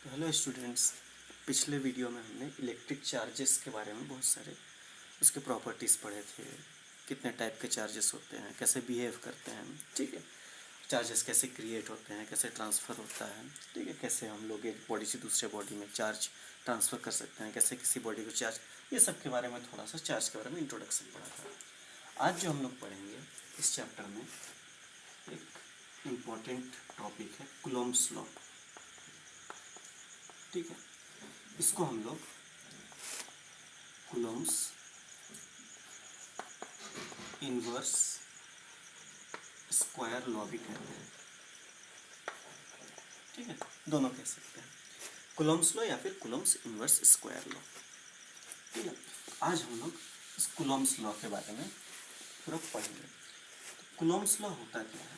तो hello students, पिछले video में हमने इलेक्ट्रिक चार्जेस के बारे में बहुत सारे उसके प्रॉपर्टीज़ पढ़े थे। कितने टाइप के चार्जेस होते हैं, कैसे बिहेव करते हैं, ठीक है। चार्जेस कैसे क्रिएट होते हैं, कैसे ट्रांसफ़र होता है, ठीक है। कैसे हम लोग एक बॉडी से दूसरे बॉडी में चार्ज ट्रांसफ़र कर सकते हैं, कैसे किसी बॉडी को चार्ज, ये सब के बारे में थोड़ा सा चार्ज के बारे में इंट्रोडक्शन पढ़ा था। आज जो हम लोग पढ़ेंगे इस चैप्टर में एक इम्पॉर्टेंट टॉपिक है कूलॉम्स लॉ, ठीक है। इसको हम लोग कूलॉम्स इनवर्स स्क्वायर लॉ भी कहते हैं, ठीक है। दोनों कह सकते हैं, कूलॉम्स लॉ या फिर कूलॉम्स इनवर्स स्क्वायर लॉ, ठीक है। आज हम लोग इस कूलॉम्स लॉ के बारे में पूरा पढ़ेंगे। तो कूलॉम्स लॉ होता क्या है?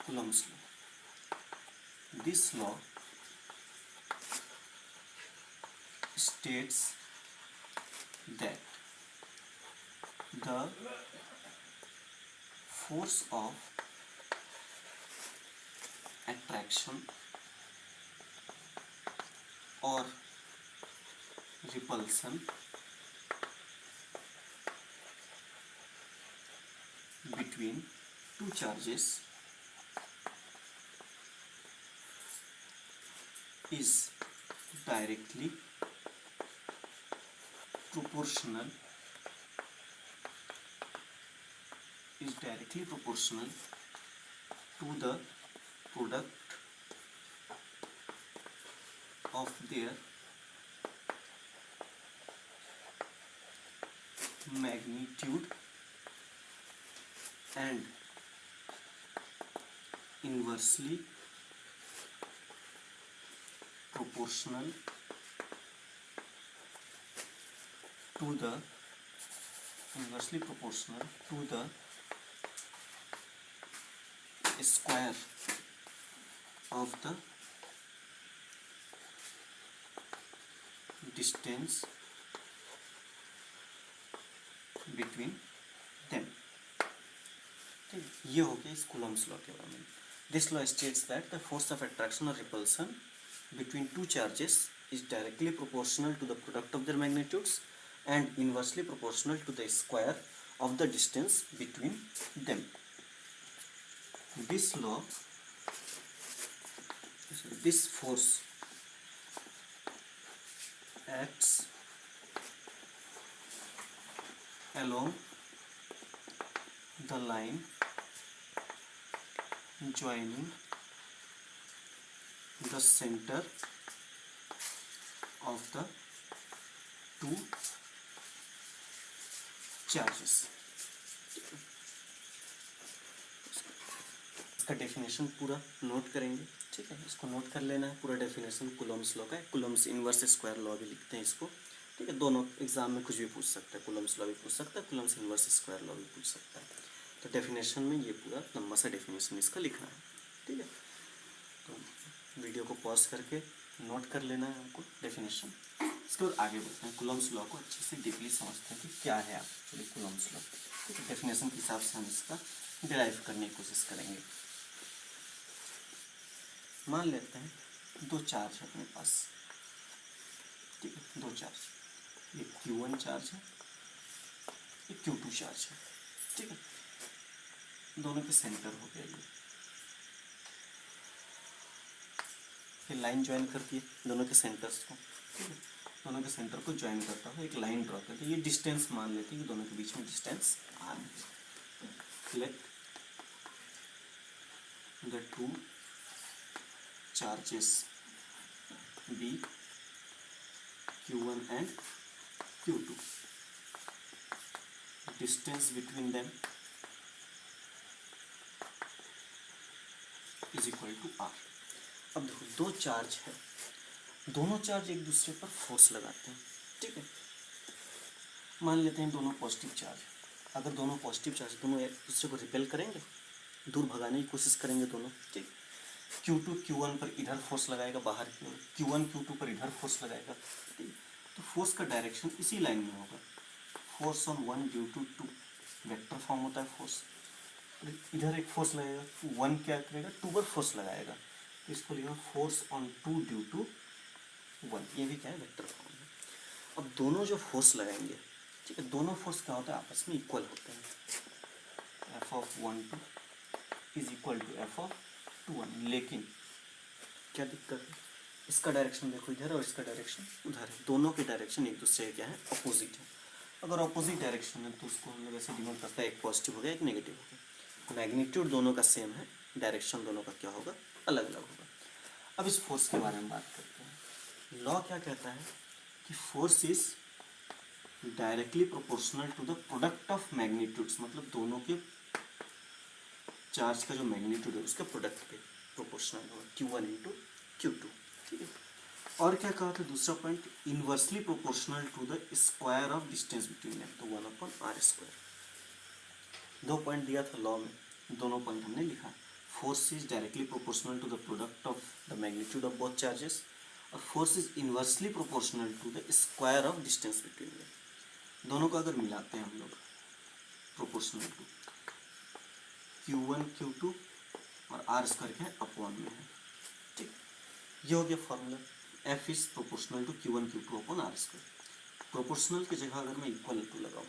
Coulomb's law, this law states that the force of attraction or repulsion between two charges is directly proportional to the product of their magnitude and inversely proportional to the square of the distance between them, ठीक है। ये हो गया इस Coulomb's law के बारे में। This law states that the force of attraction और repulsion between two charges is directly proportional to the product of their magnitudes and inversely proportional to the square of the distance between them. This force acts along the line joining the center of the two charges. इसका definition पूरा note करेंगे, ठीक है। इसको note कर लेना है पूरा डेफिनेशन कूलॉम्स लॉ का है। कूलॉम्स इनवर्स स्क्वायर लॉ भी लिखते हैं इसको, ठीक है। दोनों एग्जाम में कुछ भी पूछ सकता है, कूलॉम्स लॉ भी पूछ सकता है, कूलॉम्स इनवर्स स्क्वायर लॉ भी पूछ सकता है। तो डेफिनेशन में ये पूरा लंबा सा डेफिनेशन इसका लिखना है, ठीक है। तो वीडियो को पॉज करके नोट कर लेना है आपको डेफिनेशन। इसके बाद आगे बढ़ते हैं, कूलॉम्स लॉ को अच्छे से डीपली समझते हैं कि क्या है एक्चुअली कूलॉम्स लॉ, ठीक है। डेफिनेशन के हिसाब से हम इसका डिराइव करने की कोशिश करेंगे। मान लेते हैं दो चार्ज है अपने पास, ठीक है। दो चार्ज, एक Q1 चार्ज है, एक Q2 चार्ज है, ठीक है। दोनों के सेंटर हो गया ये लाइन ज्वाइन करती है दोनों के सेंटर्स को, ठीक है। दोनों के सेंटर को ज्वाइन करता है, एक लाइन ड्रॉ करते हैं। ये डिस्टेंस मान लेते हैं कि दोनों के बीच में डिस्टेंस R है। Let the two charges be Q1 and Q2. Distance between them is equal to R. अब देखो दो चार्ज है, दोनों चार्ज एक दूसरे पर फोर्स लगाते हैं, ठीक है। मान लेते हैं दोनों पॉजिटिव चार्ज है। अगर दोनों पॉजिटिव चार्ज दोनों एक दूसरे को रिपेल करेंगे, दूर भगाने की कोशिश करेंगे दोनों, ठीक। Q2 Q1 पर इधर फोर्स लगाएगा बाहर की ओर, Q1 Q2 पर इधर फोर्स लगाएगा, ठीक। तो फोर्स का डायरेक्शन इसी लाइन में होगा। Force on 1 due to 2 vector form होता है फोर्स। इधर एक फोर्स लगेगा, 1 क्या करेगा 2 पर फोर्स लगाएगा, तो इसको लिखा फोर्स ऑन 2 ड्यू टू 1, ये भी क्या है, वेक्टर फॉर्म है। अब दोनों जो फोर्स लगाएंगे, ठीक है, दोनों फोर्स क्या होता है, आपस में इक्वल होते हैं। F of 1 2 is equal to F of 2 1, लेकिन क्या दिक्कत है, इसका डायरेक्शन देखो इधर और इसका डायरेक्शन उधर है, दोनों के डायरेक्शन एक दूसरे के क्या है, अपोजिट है। अगर अपोजिट डायरेक्शन है तो उसको हम लोग ऐसे डिनोट करते हैं, एक पॉजिटिव हो गया एक नेगेटिव हो गया। मैग्नीट्यूड दोनों का सेम है, डायरेक्शन दोनों का क्या होगा, अलग अलग होगा। अब इस फोर्स के बारे में बात करते हैं। लॉ क्या कहता है कि force is directly proportional to the product of magnitudes, मतलब दोनों के चार्ज का जो मैग्नीट्यूड है उसके प्रोडक्ट पे प्रोपोर्शनल होगा, Q1 इंटू Q2, ठीक है। और क्या कहा था दूसरा point, inversely proportional to the square of distance between them, तो 1/r²। दो पॉइंट दिया था लॉ में, दोनों पॉइंट हमने लिखा। Force is directly proportional to the product of the magnitude of both charges, और force is inversely proportional to the square of distance between them. दोनों को अगर मिलाते हैं हम लोग, प्रोपोर्शनल टू Q1 Q2 और r² क्या है, अपॉन में है, ठीक। ये हो गया formula, F is proportional to Q1 Q2 upon r²। Proportional की जगह अगर मैं इक्वल टू लगाऊँ,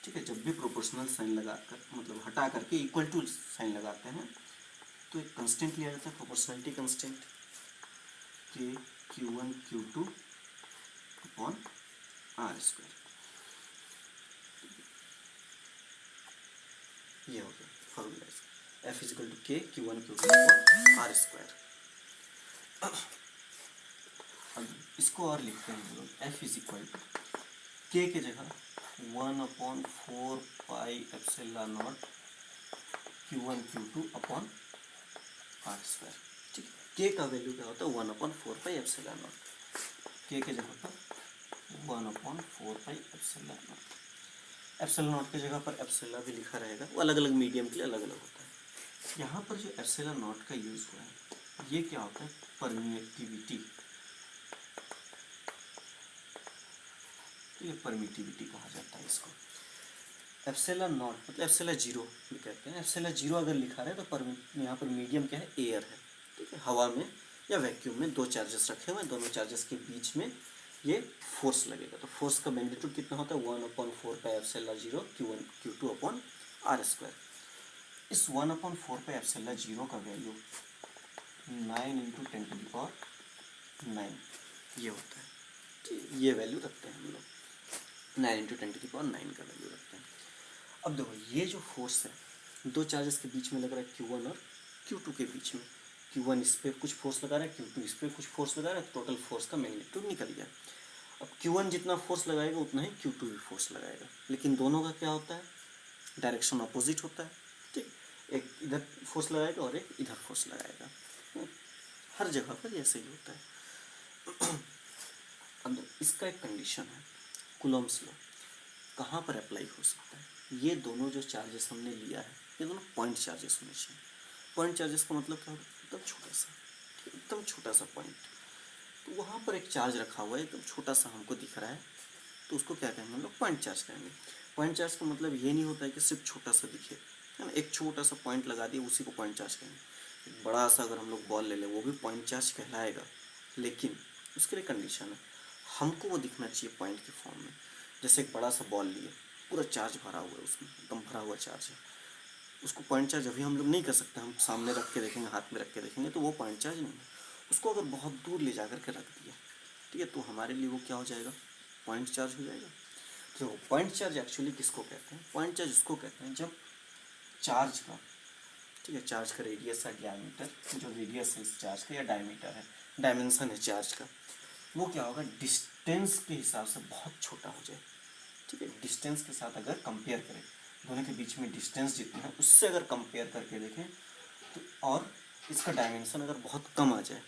ठीक है, जब भी प्रोपोर्शनल साइन लगाकर, मतलब हटा करके इक्वल टू साइन लगाते हैं तो एक कंस्टेंट लिया जाता है, प्रोपोर्शनलिटी कंस्टेंट, के Q1 Q2 अपॉन r²। ये हो गया फॉर्मूला इसका, F is equal to K Q1 Q2 upon r²। अब इसको और लिखते हैं हम लोग, F इजिकल टू के जगह 1/4 pi epsilon not Q1 Q2 upon r², ठीक है। के का वैल्यू क्या होता है, 1/4 पाई एप्सिलॉन नॉट, के जगह पर 1/4 pi epsilon not. Epsilon not की जगह पर एप्सिलॉन भी लिखा रहेगा, वो अलग अलग मीडियम के लिए अलग अलग होता है। यहाँ पर जो एप्सिलॉन नॉट का यूज़ हुआ है, ये क्या होता है, परमिटिविटी, ये परमिटिविटी कहा जाता है इसको। एप्सिलॉन नॉट मतलब एप्सिलॉन जीरो भी कहते हैं। एप्सिलॉन जीरो अगर लिखा है तो यहाँ पर मीडियम क्या है, एयर है, ठीक है। हवा में या वैक्यूम में दो चार्जेस रखे हुए हैं, दोनों चार्जेस के बीच में ये फोर्स लगेगा, तो फोर्स का मैग्नीट्यूड कितना होता है, 1/4 pi epsilon zero Q1 Q2 upon r²। इस 1/4 पाई एप्सिलॉन जीरो का वैल्यू 9 × 10⁹ ये होता है, ठीक, ये वैल्यू रखते हैं हम लोग, 9 × 10⁹ का वैल्यू रखते हैं। अब देखो ये जो फोर्स है, दो चार्जेस के बीच में लग रहा है Q1 और Q2 के बीच में, Q1 इस पर कुछ फोर्स लगा रहा है, Q2 इस पर कुछ फोर्स लगा रहा है, टोटल फोर्स का मैग्नीट्यूड निकल गया। अब Q1 जितना फोर्स लगाएगा उतना ही Q2 भी फोर्स लगाएगा, लेकिन दोनों का क्या होता है, डायरेक्शन अपोजिट होता है, ठीक। एक इधर फोर्स लगाएगा और एक इधर फोर्स लगाएगा, हर जगह पर ऐसे ही होता है। अब इसका एक कंडीशन है, कूलॉम्स लॉ कहाँ पर अप्लाई हो सकता है, ये दोनों जो चार्जेस हमने लिया है ये दोनों पॉइंट चार्जेस होने चाहिए। पॉइंट चार्जेस का मतलब क्या होगा, एकदम छोटा सा, एकदम छोटा सा पॉइंट, तो वहाँ पर एक चार्ज रखा हुआ है एकदम छोटा सा हमको दिख रहा है, तो उसको क्या कहेंगे हम लोग, पॉइंट चार्ज कहेंगे। पॉइंट चार्ज का मतलब ये नहीं होता है कि सिर्फ छोटा सा दिखे, है ना, एक छोटा सा पॉइंट लगा दिया उसी को पॉइंट चार्ज कहेंगे। एक बड़ा सा अगर हम लोग बॉल ले लें वो भी पॉइंट चार्ज कहलाएगा, लेकिन उसके लिए कंडीशन है, हमको वो दिखना चाहिए पॉइंट के फॉर्म में। जैसे एक बड़ा सा बॉल लिए, पूरा चार्ज भरा हुआ है, उसमें एकदम भरा हुआ चार्ज है, उसको पॉइंट चार्ज अभी हम लोग नहीं कर सकते, हम सामने रख के देखेंगे, हाथ में रख के देखेंगे तो वो पॉइंट चार्ज नहीं है। उसको अगर बहुत दूर ले जा करके रख दिया, ठीक है, तो हमारे लिए वो क्या हो जाएगा, पॉइंट चार्ज हो जाएगा। तो पॉइंट चार्ज एक्चुअली किसको कहते हैं, पॉइंट चार्ज उसको कहते हैं जब चार्ज का, ठीक है, चार्ज का रेडियस है डायमीटर, जो रेडियस है इस चार्ज का या डायमीटर है, डायमेंशन है चार्ज का, वो क्या होगा, डिस्टेंस के हिसाब से बहुत छोटा हो जाए, ठीक है। डिस्टेंस के साथ अगर कंपेयर करें, दोनों के बीच में डिस्टेंस जितना है उससे अगर कंपेयर करके देखें तो, और इसका डायमेंशन अगर बहुत कम आ जाए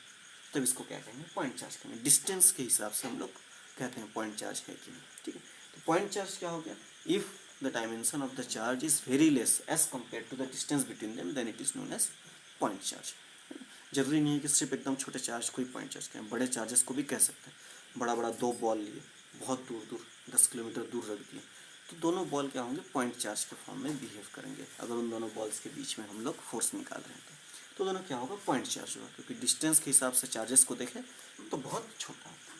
तब इसको क्या कहेंगे, पॉइंट चार्ज कहेंगे। डिस्टेंस के हिसाब से हम लोग कहते हैं पॉइंट चार्ज है कि नहीं, ठीक है। तो पॉइंट चार्ज क्या हो गया, if the dimension of the charge is very less as compare to the distance between them then it is known as point charge. जरूरी नहीं है कि सिर्फ एकदम छोटे चार्ज को ही पॉइंट चार्ज कहें, बड़े चार्जेस को भी कह सकते हैं। बड़ा बड़ा दो बॉल लिए, बहुत दूर दूर 10 किलोमीटर दूर रख दिए, तो दोनों बॉल क्या होंगे, पॉइंट चार्ज के फॉर्म में बिहेव करेंगे, अगर उन दोनों बॉल्स के बीच में हम लोग फोर्स निकाल रहे हैं तो दोनों क्या होगा, पॉइंट चार्ज होगा, क्योंकि डिस्टेंस के हिसाब से चार्जेस को देखें तो बहुत छोटा होता है।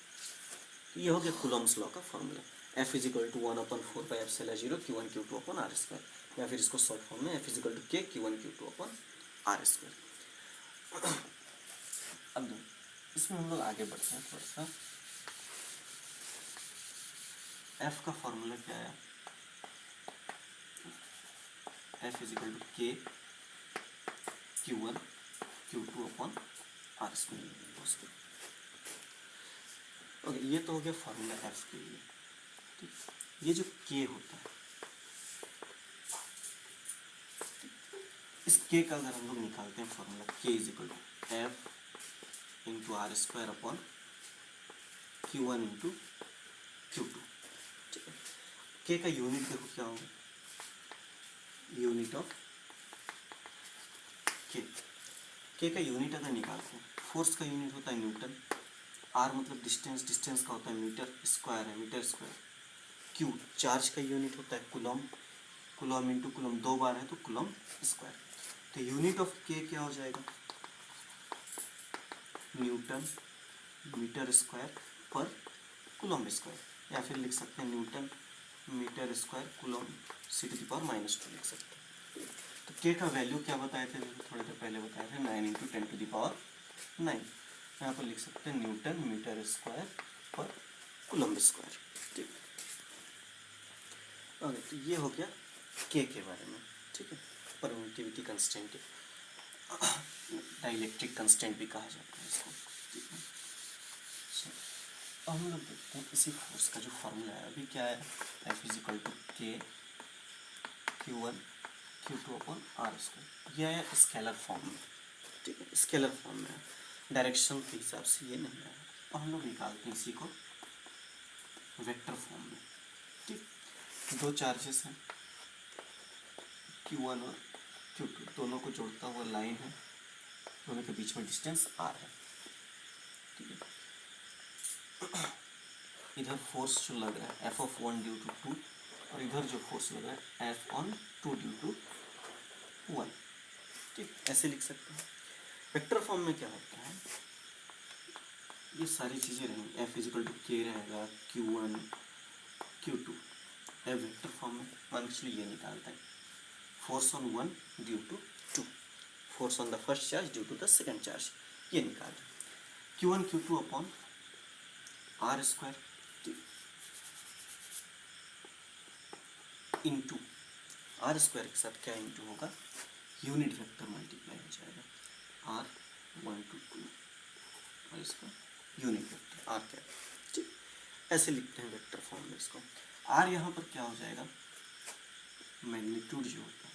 तो ये हो गया कूलम्स लॉ का formula, F = 1/4πε0 Q1 Q2 upon R square, या फिर इसको शॉर्ट फॉर्म में F = K Q1 Q2 upon R square. अब इसमें हम लोग आगे बढ़ते हैं थोड़ा सा। F का फॉर्मूला क्या है, F = K Q1 Q2 upon R square. Okay, ये तो हो गया फॉर्मूला F के लिए। ठीक, ये जो K होता है, इस K का अगर हम लोग निकालते हैं formula, K = F × R square upon Q1 × Q2। ठीक है, K का यूनिट देखो क्या होगा, यूनिट ऑफ K का यूनिट अगर निकालते हैं, फोर्स का यूनिट होता है न्यूटन, R मतलब डिस्टेंस, डिस्टेंस का होता है मीटर स्क्वायर है, मीटर स्क्वायर। Q चार्ज का यूनिट होता है कूलम, कूलम इंटू कूलम 2 बार है तो कूलम स्क्वायर। तो यूनिट ऑफ K क्या हो जाएगा, न्यूटन मीटर स्क्वायर पर कूलम स्क्वायर, या फिर लिख सकते हैं Newton metre square coulomb C⁻² लिख सकते हैं। तो K का वैल्यू क्या बताए थे, थोड़ी देर पहले बताए थे, 9 × 10⁹। यहाँ पर लिख सकते हैं न्यूटन मीटर स्क्वायर पर कूलम स्क्वायर। ठीक, ओके, तो ये हो गया K के बारे में। ठीक है, परमिटिविटी कंस्टेंट, डाइलेक्ट्रिक कंस्टेंट भी कहा जाता है इसको। ठीक है, अब हम लोग देखते हैं इसी फोर्स का जो फॉर्मूला है अभी क्या है, F = K Q1 Q2 upon R square. यह है स्केलर फॉर्म में। ठीक है, स्केलर फॉर्म में है, डायरेक्शन के हिसाब से ये नहीं आया। और हम लोग निकालते हैं इसी को वेक्टर फॉर्म में। ठीक, दो चार्जेस हैं Q1 और Q2, दोनों को जोड़ता हुआ लाइन है, दोनों के बीच में डिस्टेंस R है। ठीक है, इधर फोर्स जो लग रहा है F(1) ड्यू टू 2, और इधर जो फोर्स लग रहा है F(2) ड्यू टू 1। ठीक, ऐसे लिख सकते हैं। वेक्टर फॉर्म में क्या होता है, ये सारी चीज़ें रहेंगी, F = K रहेगा, Q1 Q2 है वेक्टर फॉर्म में। मान लीजिए ये निकालते हैं, force on 1 due to 2, force on the first charge due to the second charge, ये निकाल रहे हैं। Q1 Q2 upon R square into R square के साथ क्या इंटू होगा, यूनिट वेक्टर मल्टीप्लाई हो जाएगा, R1 to 2 और इसका यूनिट वेक्टर R क्या। ठीक, ऐसे लिखते हैं वेक्टर फॉर्म में इसको। R यहाँ पर क्या हो जाएगा, मैग्नीट्यूड जो होता है,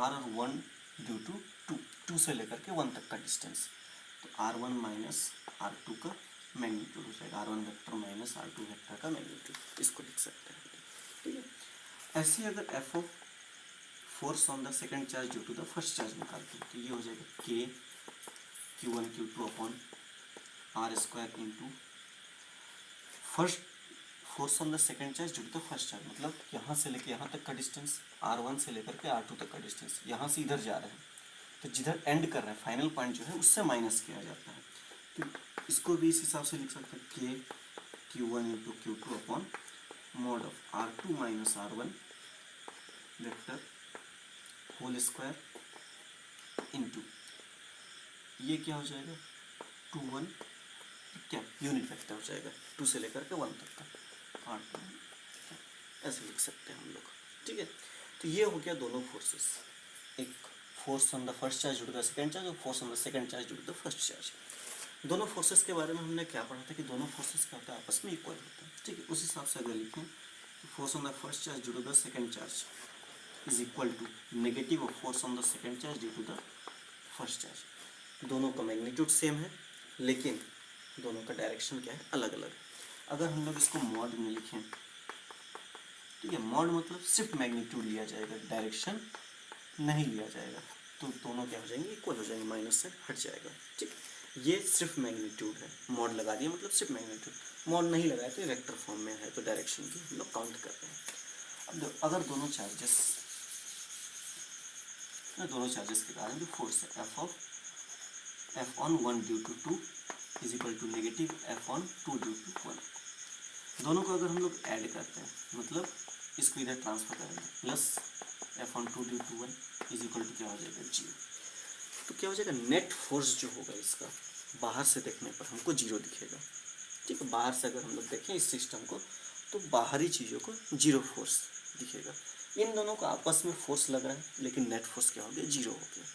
R और 1 ड्यू टू 2 से लेकर के 1 तक का डिस्टेंस, तो R1 माइनस R2 का मैग्नीट्यूड हो जाएगा, R1 vector minus R2 vector का मैग्नीट्यूड, इसको लिख सकते हैं। ठीक है, ऐसे अगर F of force on the second charge due to the first charge निकालते हैं तो ये हो जाएगा K Q1 Q2 upon R square into first force on the second charge due to the first charge, मतलब यहाँ से लेकर यहाँ तक का डिस्टेंस, R1 से लेकर के R2 तक का डिस्टेंस, यहाँ से इधर जा रहे हैं, तो जिधर एंड कर रहे हैं फाइनल पॉइंट जो है उससे माइनस किया जाता है। तो इसको भी इस हिसाब से लिख सकते हैं, K Q1 into Q2 upon mod of R2 minus R1 vector whole square into ये क्या हो जाएगा 2 1, क्या यूनिट वेक्टर हो जाएगा 2 से लेकर के 1 तक का, 8 ऐसे लिख सकते हैं हम लोग। ठीक है, तो ये हो गया दोनों फोर्सेस, एक force on the first charge due to the second charge और force on the second charge due to the first charge. दोनों फोर्सेस के बारे में हमने क्या पढ़ा था कि दोनों फोर्सेस क्या होता है, आपस में इक्वल होता है। ठीक है, उस हिसाब से अगर लिखें तो force on the first charge due to the second charge is equal to negative of force on the second charge due to the first charge. दोनों का मैग्नीट्यूड सेम है लेकिन दोनों का डायरेक्शन क्या है, अलग अलग। अगर हम लोग इसको मॉड में लिखें, ठीक है, मॉड मतलब सिर्फ मैग्नीट्यूड लिया जाएगा, डायरेक्शन नहीं लिया जाएगा, तो दोनों क्या हो जाएंगे, इक्वल हो जाएंगे, माइनस से हट जाएगा। ठीक, ये सिर्फ मैग्नीट्यूड है, मॉड लगा दिया मतलब सिर्फ मैग्नीट्यूड, मॉड नहीं लगाया तो वेक्टर फॉर्म में है तो डायरेक्शन की हम लोग काउंट कर रहे हैं। अब अगर दोनों चार्जेस इसमें दोनों चार्जेस के कारण जो फोर्स है F on 1 due to 2 is equal to negative F on 2 due to 1। दोनों को अगर हम लोग ऐड करते हैं मतलब इसको इधर ट्रांसफर करेंगे plus F on 2 due to 1 is equal to क्या हो जाएगा 0। तो क्या हो जाएगा नेट फोर्स जो होगा इसका बाहर से देखने पर हमको 0 दिखेगा। ठीक है, बाहर से अगर हम लोग देखें इस सिस्टम को तो बाहरी चीज़ों को 0 फोर्स दिखेगा। इन दोनों को आपस में फोर्स लग रहा है लेकिन नेट फोर्स क्या हो गया 0 हो गया।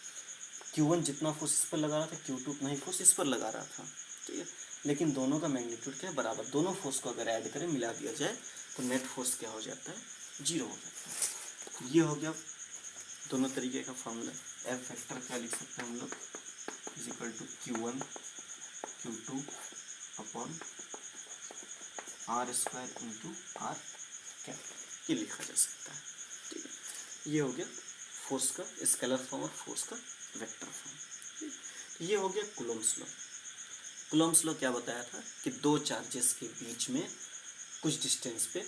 Q1 जितना फोर्स इस पर लगा रहा था Q2 उतना ही फोर्स इस पर लगा रहा था। ठीक है, लेकिन दोनों का मैग्नीट्यूड क्या है बराबर। दोनों फोर्स को अगर ऐड करें मिला दिया जाए तो नेट फोर्स क्या हो जाता है 0 हो जाता है। तो ये हो गया दोनों तरीके का फॉर्मूला। एफ वेक्टर क्या लिख सकते हैं हम लोग is equal to Q1 Q2 upon R square into R cap, ये लिखा जा सकता है। ठीक है, ये हो गया फोर्स का स्केलर फॉर्म और फोर्स का वेक्टर फॉर्म। ये हो गया कूलम्ब्स लॉ। कूलम्ब्स लॉ क्या बताया था कि दो चार्जेस के बीच में कुछ डिस्टेंस पे,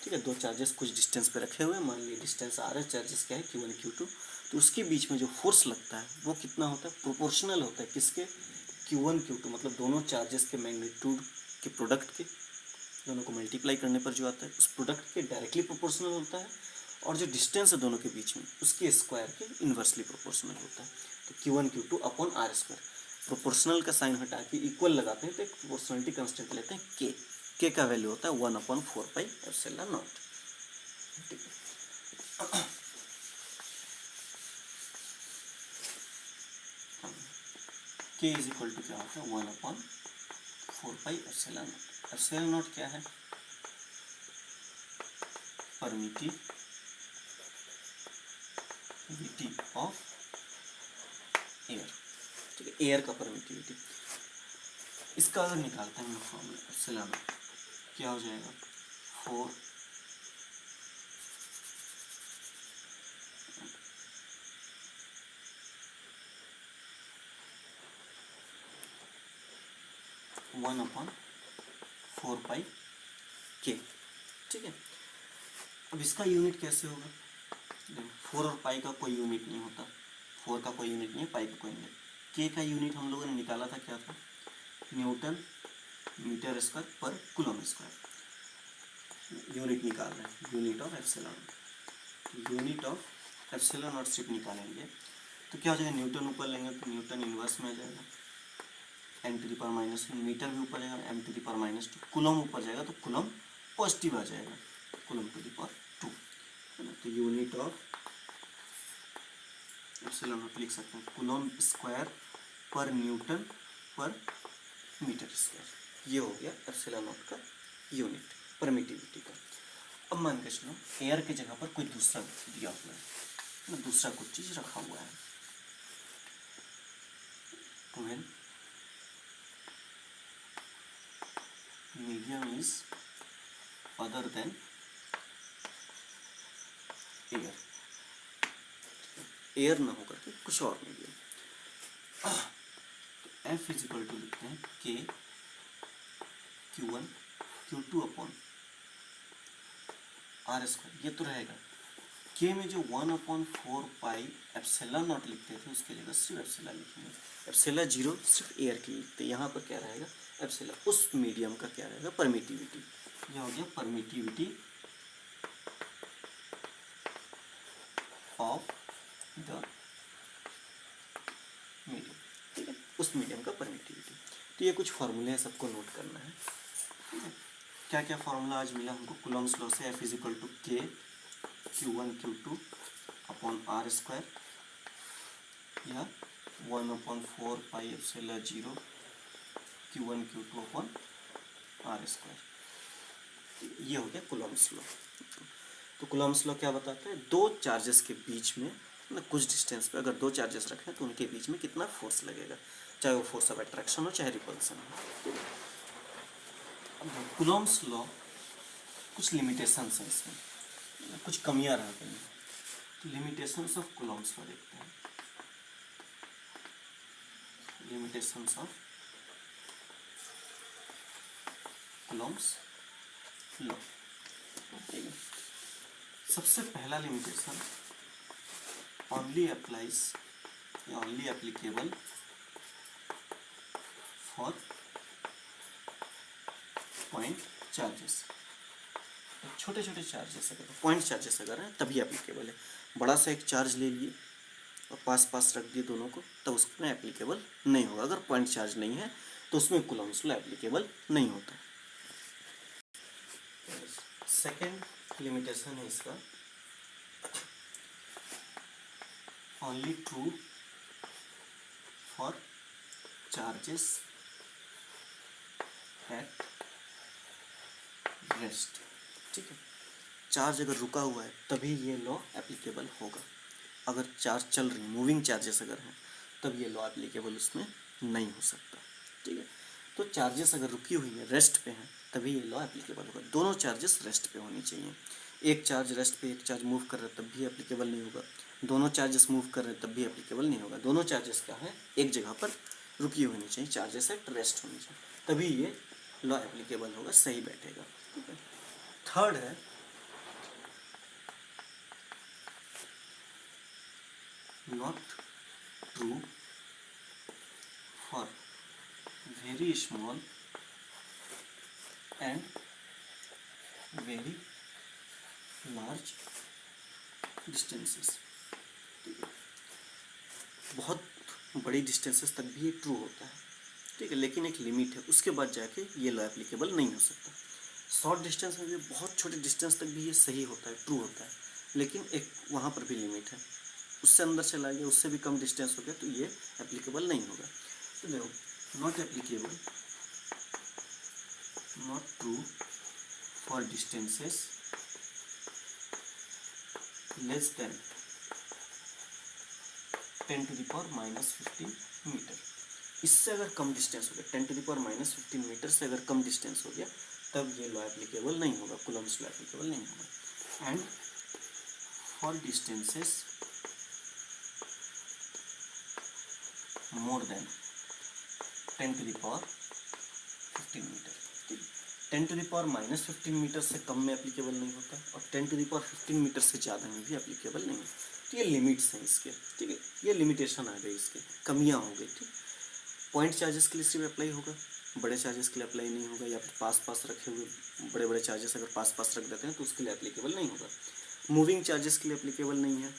ठीक है, दो चार्जेस कुछ डिस्टेंस पे रखे हुए हैं, मान लीजिए डिस्टेंस आर है, चार्जेस क्या है Q1 Q2, तो उसके बीच में जो फोर्स लगता है वो कितना होता है प्रोपोर्शनल होता है किसके Q1 Q2 मतलब दोनों चार्जेस के मैग्नीट्यूड के प्रोडक्ट के, दोनों को मल्टीप्लाई करने पर जो आता है उस प्रोडक्ट के डायरेक्टली प्रोपोर्शनल होता है, और जो डिस्टेंस है दोनों के बीच में उसके स्क्वायर के इन्वर्सली प्रोपोर्शनल होता है। तो Q1 Q2 upon R square, proportional का साइन हटा के इक्वल लगाते हैं तो एक प्रोपोर्शनलिटी कंस्टेंट लेते हैं के का वैल्यू होता है 1/4 पाई एप्सिलॉन नॉट। ठीक है, के इज इक्वल टू क्या होता है 1/4 pi epsilon not. Epsilon not क्या है परमिटिविटी ऑफ एयर। ठीक है, एयर का परमिटिविटी, इसका अगर निकालते हैं फॉर्मूला एप्सिलॉन नॉट क्या हो जाएगा 4 1/4 पाई के। ठीक है, अब इसका यूनिट कैसे होगा, 4 और पाई का कोई यूनिट नहीं होता, 4 का कोई यूनिट नहीं है, पाई का कोई यूनिट। के का यूनिट हम लोगों ने निकाला था क्या था न्यूटन मीटर स्क्वायर पर कूलम स्क्वायर। यूनिट निकाल रहे हैं unit of epsilon, unit of epsilon not सिर्फ निकालेंगे तो क्या हो जाएगा न्यूटन ऊपर लेंगे तो न्यूटन इन्वर्स में आ जाएगा, n⁻⁻, मीटर भी ऊपर जाएगा m⁻², कूलम ऊपर जाएगा तो कूलम पॉजिटिव आ जाएगा, कूलम टू द पावर 2 है ना। तो यूनिट ऑफ एप्सिलॉन नॉट लिख सकते हैं कूलम स्क्वायर पर न्यूटन पर मीटर स्क्वायर, ये हो गया एप्सिलॉन नॉट का यूनिट परमिटिविटी का। अब मान के चलो एयर की जगह पर कोई दूसरा दिया हुआ है, दूसरा कुछ चीज रखा हुआ है, when medium is other than air, air ना होकर के कुछ और मीडियम। तो एफ इज इक्वल टू लिखते हैं के Q1 Q2 upon R square, ये तो रहेगा। के में जो 1/4 पाई एप्सिलॉन नॉट लिखते थे उसके जगह सिर्फ एप्सिलॉन लिखेंगे, एप्सिलॉन 0 सिर्फ एयर की लिखते, यहाँ पर क्या रहेगा एप्सिलॉन उस मीडियम का क्या रहेगा परमिटिविटी, यह हो गया परमिटिविटी ऑफ द मीडियम। ठीक है, उस मीडियम का परमिटिविटी। तो ये कुछ फॉर्मूले हैं, सबको नोट करना है। ठीक है, क्या क्या फॉर्मूला आज मिला हमको कूलम्ब्स लॉ से, F is equal to K Q1 Q2 upon R square या 1/4 pi epsilon 0 Q1 Q2 upon R square, ये हो गया कूलम्ब्स लॉ। तो कूलम्ब्स लॉ क्या बताता है दो चार्जेस के बीच में मतलब कुछ डिस्टेंस पे अगर दो चार्जेस रखें तो उनके बीच में कितना फोर्स लगेगा, चाहे वो फोर्स ऑफ अट्रैक्शन हो चाहे रिपल्सन हो। अब कूलम्ब्स लॉ कुछ लिमिटेशंस हैं इसमें, कुछ कमियां रह गई हैं, तो लिमिटेशंस ऑफ कूलम्ब्स लॉ देखते हैं। लिमिटेशंस ऑफ कूलम्ब्स लॉ, ठीक है। सबसे पहला लिमिटेशन only applies या only applicable for point charges। छोटे छोटे चार्जेस अगर पॉइंट चार्जेस अगर हैं तभी एप्लीकेबल है। बड़ा सा एक चार्ज ले लिए और पास पास रख दिए दोनों को, तब उसमें एप्लीकेबल नहीं होगा। अगर पॉइंट चार्ज नहीं है तो उसमें कूलम्स लॉ एप्लीकेबल नहीं होता। सेकेंड लिमिटेशन है इसका, only true for charges at rest. ठीक है, चार्ज अगर रुका हुआ है तभी ये लॉ एप्लीकेबल होगा। अगर चार्ज चल रही, मूविंग चार्जेस अगर हैं तब ये लॉ एप्लीकेबल उसमें नहीं हो सकता। ठीक है, तो चार्जेस अगर रुकी हुई है, रेस्ट पे हैं, तभी ये लॉ एप्लीकेबल होगा। दोनों चार्जेस रेस्ट पे होनी चाहिए। एक चार्ज रेस्ट पे, एक चार्ज मूव कर रहा है तब भी एप्लीकेबल नहीं होगा। दोनों चार्जेस मूव कर रहे हैं तब भी एप्लीकेबल नहीं होगा। दोनों चार्जेस क्या है, एक जगह पर रुकी होनी चाहिए, चार्जेस एट रेस्ट होनी चाहिए, तभी ये लॉ एप्लीकेबल होगा, सही बैठेगा। ठीक है, थर्ड है not true for very small and very large distances. बहुत बड़ी डिस्टेंसेस तक भी ये ट्रू होता है। ठीक है, लेकिन एक लिमिट है, उसके बाद जाके ये लॉ एप्लीकेबल नहीं हो सकता। शॉर्ट डिस्टेंस में भी, बहुत छोटे डिस्टेंस तक भी ये सही होता है, ट्रू होता है, लेकिन एक वहाँ पर भी लिमिट है। उससे अंदर चला गया, उससे भी कम डिस्टेंस हो गया तो ये एप्लीकेबल नहीं होगा। तो देखो, not applicable, not true for distances less than 10⁻⁻15 metre. इससे अगर कम डिस्टेंस हो गया, 10⁻⁻15 मीटर से अगर कम डिस्टेंस हो गया, तब ये लॉ एप्लीकेबल नहीं होगा, कूलम्स लॉ एप्लीकेबल नहीं होगा। And for distances more than 10⁻15 metre. ठीक, 10⁻⁻15 मीटर से कम में एप्लीकेबल नहीं होता और 10⁻15 मीटर से ज़्यादा में भी एप्लीकेबल नहीं होता। तो ये लिमिट्स हैं इसके। ठीक है, ये लिमिटेशन आ गई, इसके कमियां हो गई। ठीक, पॉइंट चार्जेस के लिए सिर्फ अप्लाई होगा, बड़े चार्जेस के लिए अप्लाई नहीं होगा। या फिर पास पास रखे हुए बड़े बड़े चार्जेस अगर पास पास रख देते हैं तो उसके लिए एप्लीकेबल नहीं होगा। मूविंग चार्जेस के लिए एप्लीकेबल नहीं है।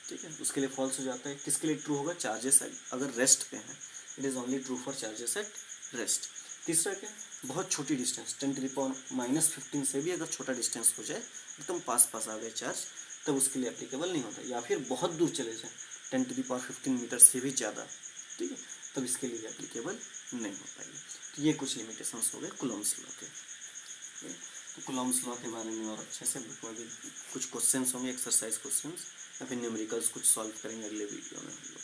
ठीक है, उसके लिए फॉल्स हो जाता है। किसके लिए ट्रू होगा, चार्जेस अगर रेस्ट पे हैं, it is only true for charges at rest. तीसरा क्या, बहुत छोटी डिस्टेंस, 10⁻⁻15 से भी अगर छोटा डिस्टेंस हो जाए, एकदम पास पास आ गए चार्ज, तब उसके लिए एप्लीकेबल नहीं होता। या फिर बहुत दूर चले जाए, 10⁻15 मीटर से भी ज़्यादा, ठीक है, तब इसके लिए एप्लीकेबल नहीं हो पाएगी। तो ये कुछ लिमिटेशंस हो गए कूलम्स लॉ के। तो कूलम्स लॉ के बारे में और अच्छे से बुक में भी कुछ क्वेश्चंस होंगे, एक्सरसाइज क्वेश्चंस या फिर न्यूमेरिकल्स कुछ सॉल्व करेंगे अगले वीडियो में हम लोग।